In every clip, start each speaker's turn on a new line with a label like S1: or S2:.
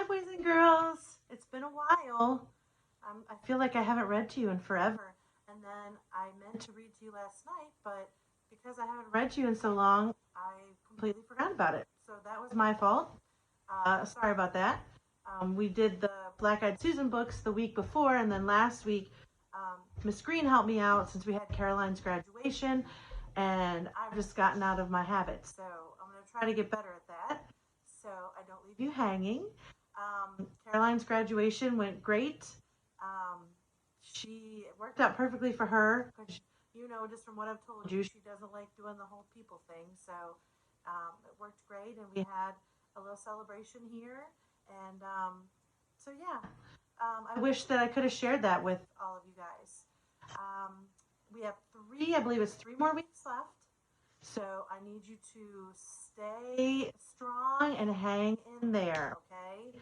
S1: boys and girls. It's been a while. I feel like I haven't read to you in forever. And then I meant to read to you last night, but because I haven't read to you in so long, I completely forgot about it. So that was my fault. Sorry about that. We did the Black Eyed Susan books the week before, and then last week, Miss Green helped me out since we had Caroline's graduation, and I've just gotten out of my habit. So I'm going to try to get better at that so I don't leave you hanging. Caroline's graduation went great. Um, she it worked out perfectly for her because just from what I've told you, she doesn't like doing the whole people thing. So it worked great, and we had a little celebration here. And so yeah, I wish that I could have shared that with all of you guys. Um, we have I believe it's 3 more weeks left. So I need you to stay strong and hang in there, okay?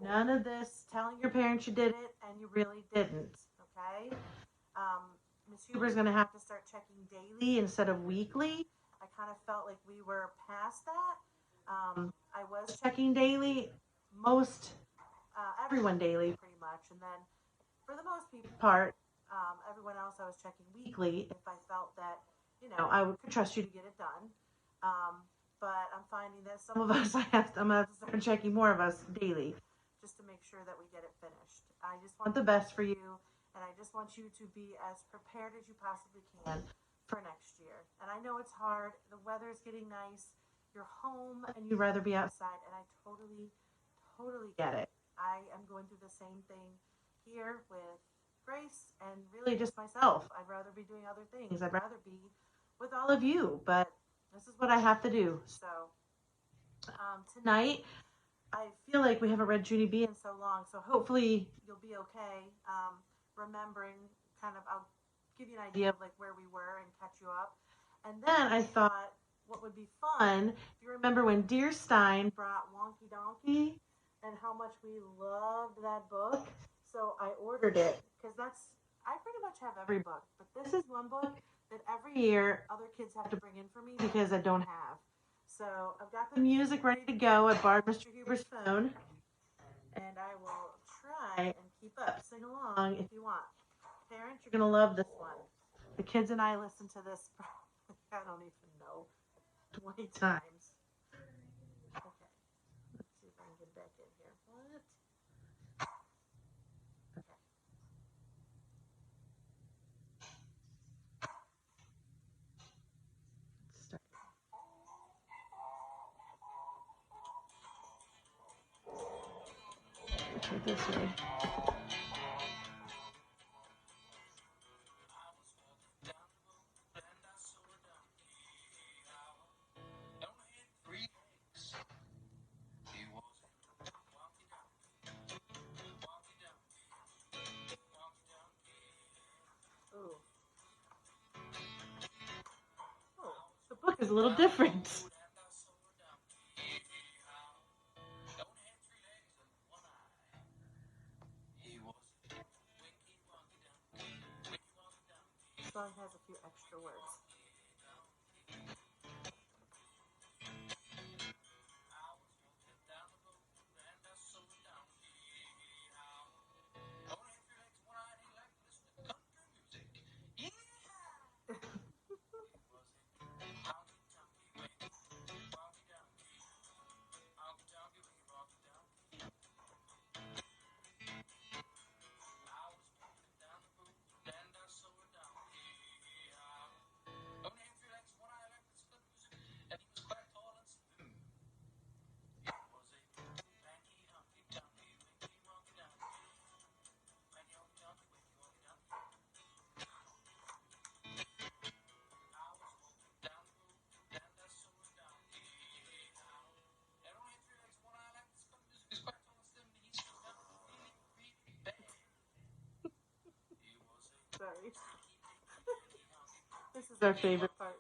S1: None of this telling your parents you did it and you really didn't, okay? Miss Huber's going to have to start checking daily instead of weekly. I kind of felt like we were past that. I was checking daily, everyone daily pretty much, and then for the most part, everyone else I was checking weekly if I felt that could trust you to get it done. But I'm finding that some of us I'm gonna have to start checking more of us daily just to make sure that we get it finished. I just want the best for you, and I just want you to be as prepared as you possibly can for next year. And I know it's hard. The weather's getting nice. You're home and you'd rather be outside, and I totally get it. I am going through the same thing here with Grace and really just myself. I'd rather be doing other things. I'd rather be with all of you, but this is what I have to do. So tonight, I feel like we haven't read Junie B in so long, so hopefully you'll be okay. Remembering I'll give you an idea of like where we were and catch you up. And then I thought what would be fun, if you remember when Dear Stein brought Wonky Donkey and how much we loved that book. So I ordered it because I pretty much have every book, but this is one book that every year other kids have to bring in for me because I don't have. So I've got the music ready to go. I borrowed Mr. Huber's phone, and I will try and keep up. Sing along if you want. Parents, you're going to love this one. The kids and I listen to this, I don't even know, 20 times. Okay, let's see if I can get back in here. What? Okay. Let's start. Okay, this way. Ooh. Oh, the book is a little different. This song has a few extra words. Sorry. This is our favorite part.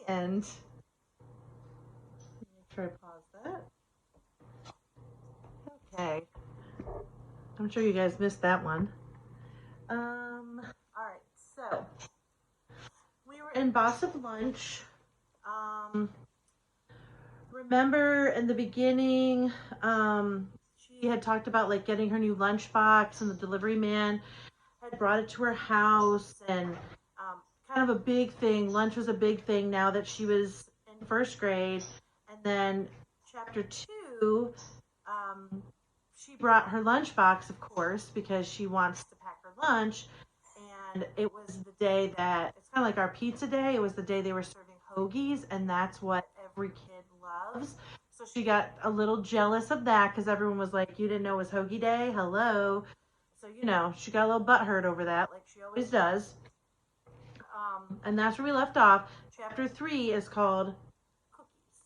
S1: end. Make sure I pause that. Okay. I'm sure you guys missed that one. All right, so we were in Boss of Lunch. Remember in the beginning, she had talked about like getting her new lunchbox, and the delivery man had brought it to her house, and kind of a big thing. Lunch was a big thing now that she was in first grade. And then chapter 2, she brought her lunchbox, of course, because she wants to pack her lunch. And it was the day that, it's kind of like our pizza day. It was the day they were serving hoagies, and that's what every kid loves. So she got a little jealous of that because everyone was like, you didn't know it was hoagie day? Hello. So, she got a little butthurt over that, like she always does. And that's where we left off. Chapter 3 is called Cookies.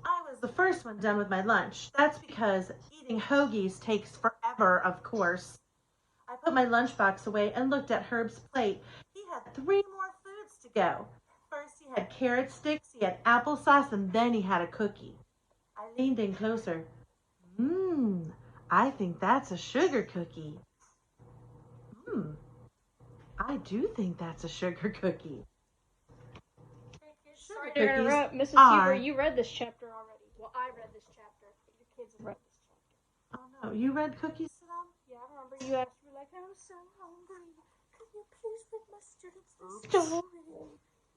S1: I was the first one done with my lunch. That's because eating hoagies takes forever, of course. I put my lunchbox away and looked at Herb's plate. He had 3 more foods to go. First he had carrot sticks, he had applesauce, and then he had a cookie. I leaned in closer. I think that's a sugar cookie. I do think that's a sugar cookie.
S2: Sorry to interrupt, Mrs. Huber. You read this chapter already. Well, I read this chapter. Your kids have read this chapter.
S1: Oh no, you read Cookies to them?
S2: Yeah, I remember you asked me like, I'm so hungry. Could you please read my students the story?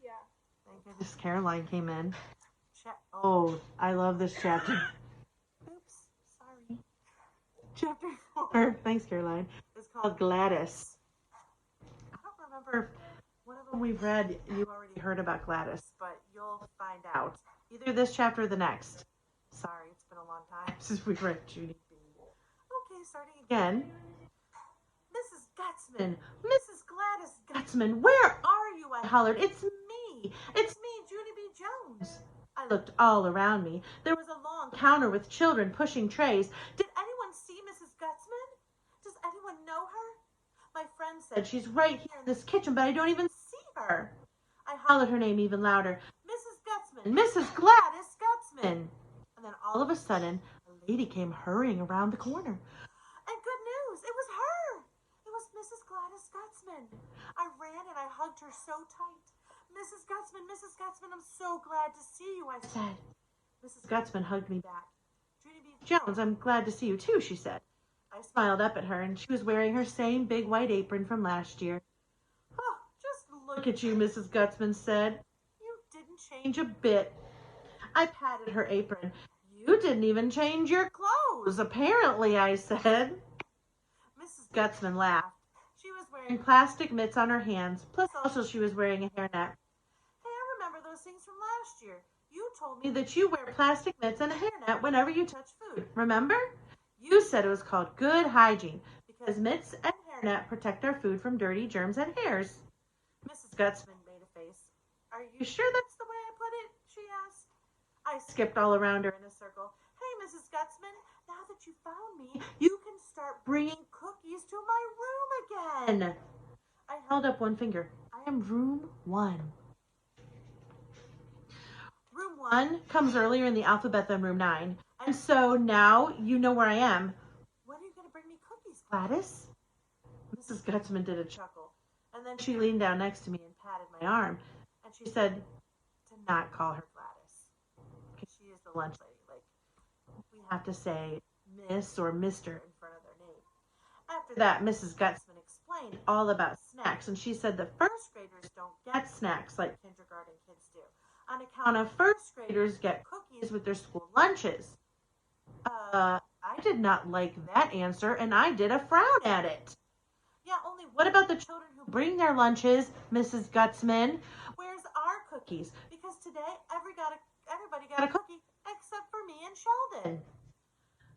S2: Yeah.
S1: Thank goodness Caroline came in. Oh, I love this chapter. Oops, sorry. Chapter 4, thanks Caroline, is called Gladys. I don't remember if one of them we've read, you already heard about Gladys, but you'll find out. Either this chapter or the next. Sorry, it's been a long time since we read Judy B. Okay, starting again. Mrs. Gutzman! Mrs. Gladys Gutzman! Where are you? I hollered. It's me! It's me, Judy B. Jones! I looked all around me. There was a long counter with children pushing trays. Did anyone see Mrs. Gutzman? Does anyone know her? My friend said she's right here in this kitchen, but I don't even see her. I hollered her name even louder. Mrs. Gutzman! Mrs. Gladys Gutzman! And then all of a sudden, a lady came hurrying around the corner. And good news, it was her! It was Mrs. Gladys Gutzman. I ran and I hugged her so tight. Mrs. Gutzman, I'm so glad to see you, I said. Mrs. Gutzman hugged me back. Judy B. Jones, I'm glad to see you too, she said. I smiled up at her, and she was wearing her same big white apron from last year. Oh, just look at you, Mrs. Gutzman said. You didn't change a bit. I patted her apron. You didn't even change your clothes, apparently, I said. Mrs. Gutzman laughed. She was wearing plastic mitts on her hands, plus also she was wearing a hairnet. Hey, I remember those things from last year. You told me that you wear plastic mitts and a hairnet whenever you touch food, remember? You said it was called good hygiene because mitts and hairnet protect our food from dirty germs and hairs. Mrs. Gutzman made a face. Are you sure that's the way I put it? She asked. I skipped all around her in a circle. Hey, Mrs. Gutzman, now that you found me, you can start bringing cookies to my room again. I held up one finger. I am room 1. Room 1 comes earlier in the alphabet than room 9. And so now you know where I am. When are you going to bring me cookies, Gladys? Mrs. Gutzman did a chuckle. And then she leaned down next to me and patted my arm. And she said to not call her Gladys. Because she is the lunch lady. Like, we have to say Miss or Mr. in front of their name. After that, Mrs. Gutzman explained all about snacks. And she said that first graders don't get snacks like kindergarten kids do. On account of first graders get cookies with their school lunches. I did not like that answer, and I did a frown at it. Yeah, only what about the children who bring their lunches, Mrs. Gutzman? Where's our cookies? Because today everybody got a cookie except for me and Sheldon.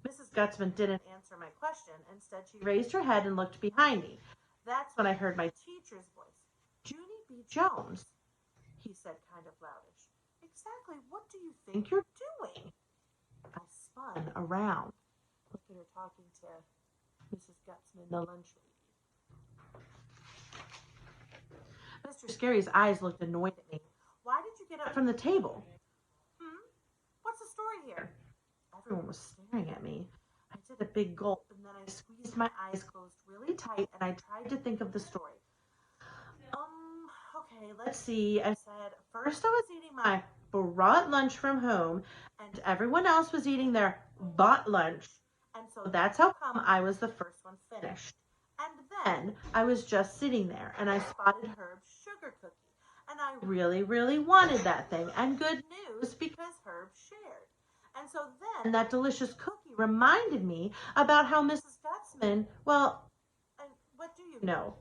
S1: Mrs. Gutzman didn't answer my question. Instead, she raised her head and looked behind me. That's when I heard my teacher's voice. Judy B. Jones, he said kind of loudish. Exactly what do you think you're doing? I spun around. Look at her talking to Mrs. Gutzman, the lunch lady. Mr. Scary's eyes looked annoyed at me. Why did you get up from the table? What's the story here? Everyone was staring at me. I did a big gulp, and then I squeezed my eyes closed really tight, and I tried to think of the story. Okay, let's see. I said, first I was eating my brought lunch from home, and everyone else was eating their bought lunch. And so that's how come I was the first one finished. And then I was just sitting there, and I spotted Herb's sugar cookie. And I really, really wanted that thing. And good news, because Herb shared. And so then that delicious cookie reminded me about how Mrs. Gutzman, well, and what do you know?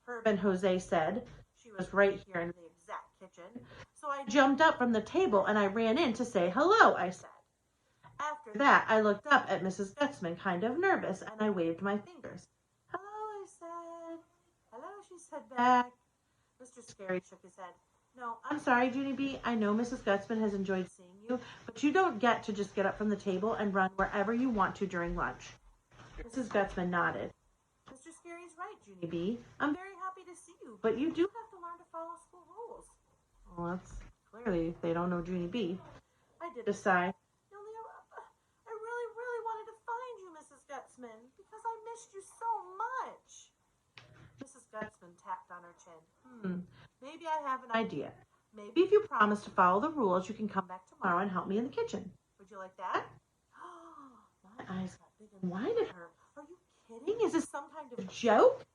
S1: Herb and Jose said. She was right here in the exact kitchen. So I jumped up from the table and I ran in to say hello, I said. After that, I looked up at Mrs. Gutzman, kind of nervous, and I waved my fingers. Hello, I said. Hello, she said back. Mr. Scary shook his head. No, I'm sorry, Junie B. I know Mrs. Gutzman has enjoyed seeing you, but you don't get to just get up from the table and run wherever you want to during lunch. Mrs. Gutzman nodded. Mr. Scary's right, Junie B. I'm very happy to see you, but you do have to learn to follow school rules. Well, that's clearly they don't know Junie B. I did a sigh. I really, really wanted to find you, Mrs. Gutzman, because I missed you so much. Mrs. Gutzman tapped on her chin. Maybe I have an idea. Maybe if you promise to follow the rules, you can come back tomorrow and help me in the kitchen. Would you like that? My eyes got big and wide at her. Are you kidding? Is this some kind of joke?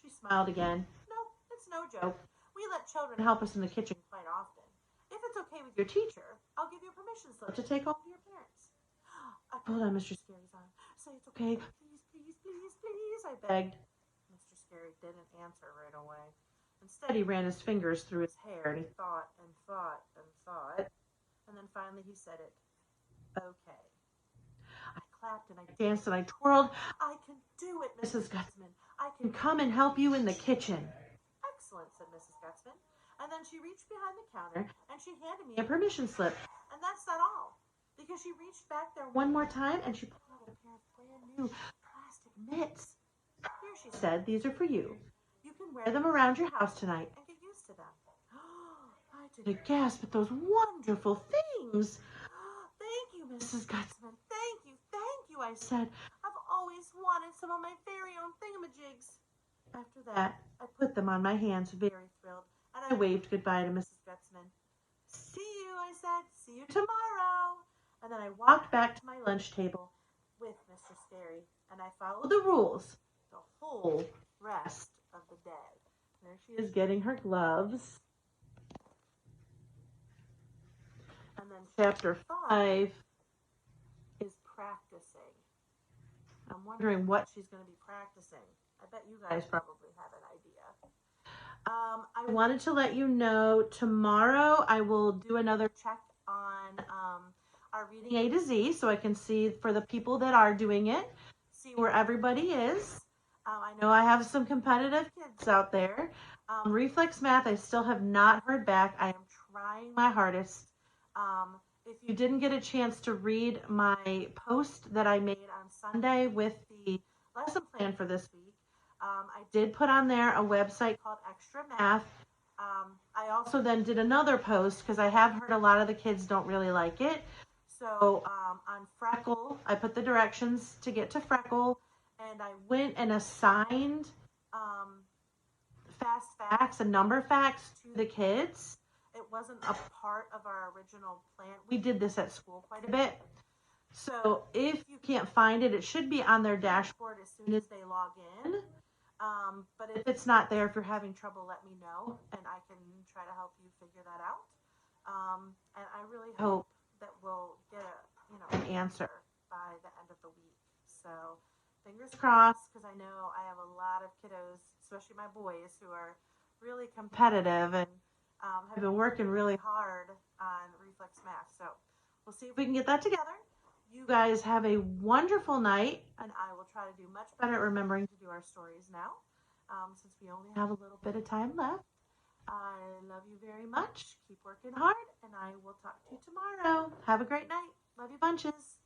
S1: She smiled again. No, it's no joke. We let children help us in the kitchen quite often. If it's okay with your teacher, I'll give you a permission slip to take home to your parents. I pulled on Mr. Scary's arm. Say it's okay. Please, please, please, please, I begged. Mr. Scary didn't answer right away. Instead, he ran his fingers through his hair, and he thought and thought and thought. And then finally he said it. Okay. I clapped and I danced and I twirled. I can do it, Mrs. Gutzman. I can come and help you in the kitchen. Excellent, said Mrs. Gutzman. And then she reached behind the counter and she handed me a permission slip. And that's not all. Because she reached back there one more time and she pulled out a pair of brand new plastic mitts. Here, she said, these are for you. You can wear them around your house tonight and get used to them. I did a gasp at those wonderful things. Thank you, Mrs. Gutzman. Thank you, I said. I've always wanted some of my very own thingamajigs. After that, I put them on my hands, very thrilled, and I waved goodbye to Mrs. Gutzman. See you, I said. See you tomorrow. And then I walked back to my lunch table with Mr. Scary, and I followed the rules the whole rest of the day. There she is getting her gloves. And then chapter 5 is practicing. I'm wondering what she's going to be practicing. I bet you guys probably have an idea. I wanted to let you know tomorrow I will do another check on our reading A to Z so I can see for the people that are doing it, see where everybody is. I know I have some competitive kids out there. Reflex math, I still have not heard back. I am trying my hardest. If you didn't get a chance to read my post that I made on Sunday with the lesson plan for this week, I did put on there a website called Extra Math. I also then did another post because I have heard a lot of the kids don't really like it. So on Freckle, I put the directions to get to Freckle, and I went and assigned fast facts and number facts to the kids. It wasn't a part of our original plan. We did this at school quite a bit. So if you can't find it, it should be on their dashboard as soon as they log in. But if it's not there, if you're having trouble, let me know, and I can try to help you figure that out. And I really hope that we'll get an answer by the end of the week. So fingers crossed, because I know I have a lot of kiddos, especially my boys, who are really competitive and have been working really hard on reflex math. So we'll see if we can get that together. You guys have a wonderful night, and I will try to do much better at remembering to do our stories now, since we only have a little bit of time left. I love you very much. Keep working hard, and I will talk to you tomorrow. Have a great night. Love you bunches.